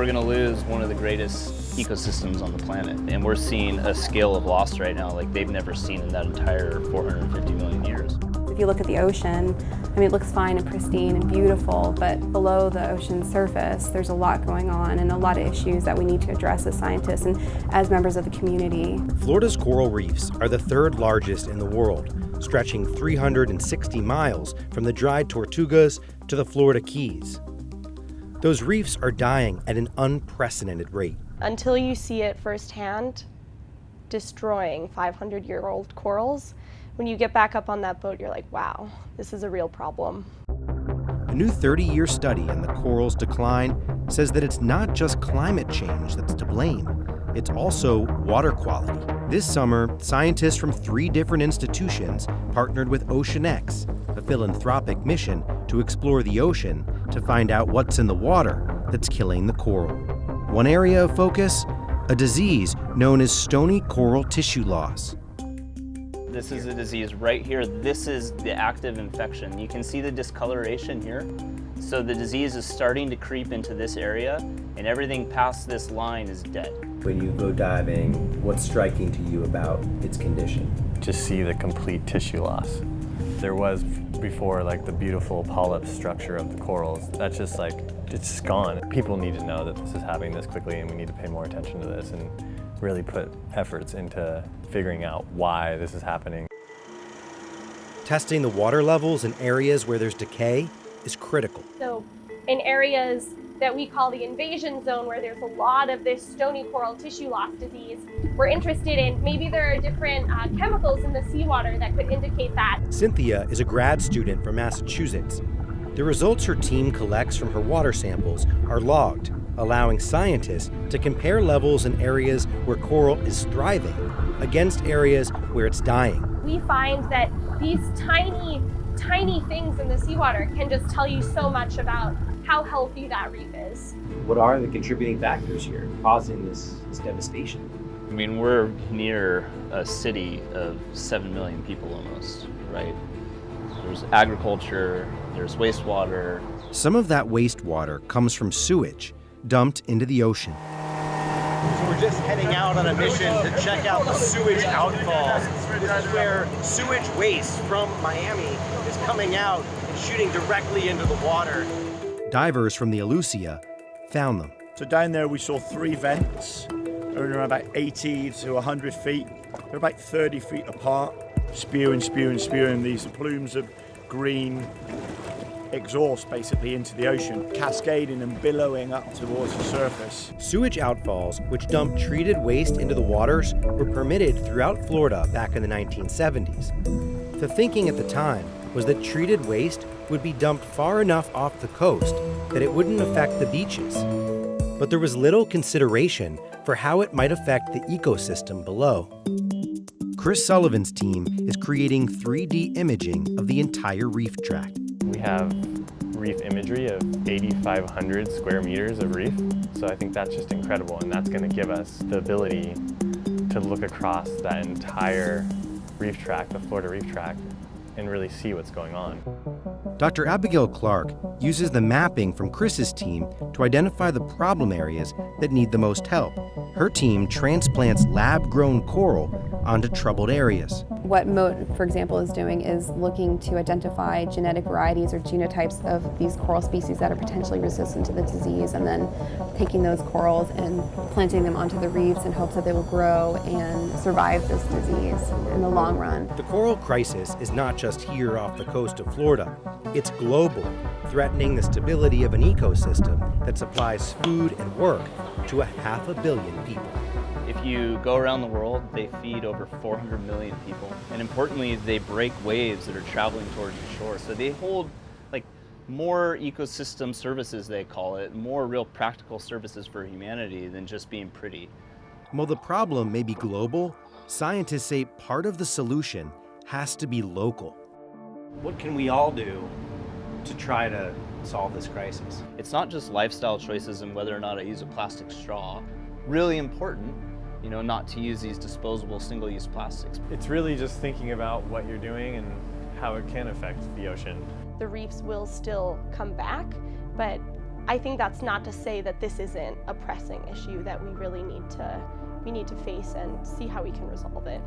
we're going to lose one of the greatest ecosystems on the planet. And we're seeing a scale of loss right now like they've never seen in that entire 450 million years. If you look at the ocean, I mean, it looks fine and pristine and beautiful, but below the ocean surface, there's a lot going on and a lot of issues that we need to address as scientists and as members of the community. Florida's coral reefs are the third largest in the world, stretching 360 miles from the dried Tortugas to the Florida Keys. Those reefs are dying at an unprecedented rate. Until you see it firsthand, destroying 500-year-old corals, when you get back up on that boat, you're like, wow, this is a real problem. A new 30-year study in the coral's decline says that it's not just climate change that's to blame, it's also water quality. This summer, scientists from 3 different institutions partnered with OceanX, a philanthropic mission to explore the ocean to find out what's in the water that's killing the coral. One area of focus, a disease known as stony coral tissue loss. This is a disease right here. This is the active infection. You can see the discoloration here. So the disease is starting to creep into this area, and everything past this line is dead. When you go diving, what's striking to you about its condition? Just see the complete tissue loss. There was before like the beautiful polyp structure of the corals. That's just like, it's just gone. People need to know that this is happening this quickly, and we need to pay more attention to this and really put efforts into figuring out why this is happening. Testing the water levels in areas where there's decay is critical. So in areas that we call the invasion zone, where there's a lot of this stony coral tissue loss disease, we're interested in maybe there are different chemicals in the seawater that could indicate that. Cynthia is a grad student from Massachusetts. The results her team collects from her water samples are logged, allowing scientists to compare levels in areas where coral is thriving against areas where it's dying. We find that these tiny things in the seawater can just tell you so much about how healthy that reef is. What are the contributing factors here causing this devastation? I mean, we're near a city of 7 million people almost, right? There's agriculture, there's wastewater. Some of that wastewater comes from sewage dumped into the ocean. So we're just heading out on a mission to check out the sewage outfalls. This is where sewage waste from Miami is coming out and shooting directly into the water. Divers from the Aleutian found them. So down there we saw 3 vents, around about 80 to 100 feet. They're about 30 feet apart, spewing these plumes of green exhaust basically into the ocean, cascading and billowing up towards the surface. Sewage outfalls, which dump treated waste into the waters, were permitted throughout Florida back in the 1970s. The thinking at the time was that treated waste would be dumped far enough off the coast that it wouldn't affect the beaches. But there was little consideration for how it might affect the ecosystem below. Chris Sullivan's team is creating 3D imaging of the entire reef tract. We have reef imagery of 8,500 square meters of reef. So I think that's just incredible, and that's going to give us the ability to look across that entire reef tract, the Florida reef tract, and really see what's going on. Dr. Abigail Clark uses the mapping from Chris's team to identify the problem areas that need the most help. Her team transplants lab-grown coral onto troubled areas. What MOTE, for example, is doing is looking to identify genetic varieties or genotypes of these coral species that are potentially resistant to the disease, and then taking those corals and planting them onto the reefs in hopes that they will grow and survive this disease in the long run. The coral crisis is not just here off the coast of Florida. It's global, threatening the stability of an ecosystem that supplies food and work to 500 million people. If you go around the world, they feed over 400 million people. And importantly, they break waves that are traveling towards the shore. So they hold like more ecosystem services, they call it, more real practical services for humanity than just being pretty. While the problem may be global, scientists say part of the solution has to be local. What can we all do to try to solve this crisis? It's not just lifestyle choices and whether or not I use a plastic straw. Really important, you know, not to use these disposable single-use plastics. It's really just thinking about what you're doing and how it can affect the ocean. The reefs will still come back, but I think that's not to say that this isn't a pressing issue that we really need to face and see how we can resolve it.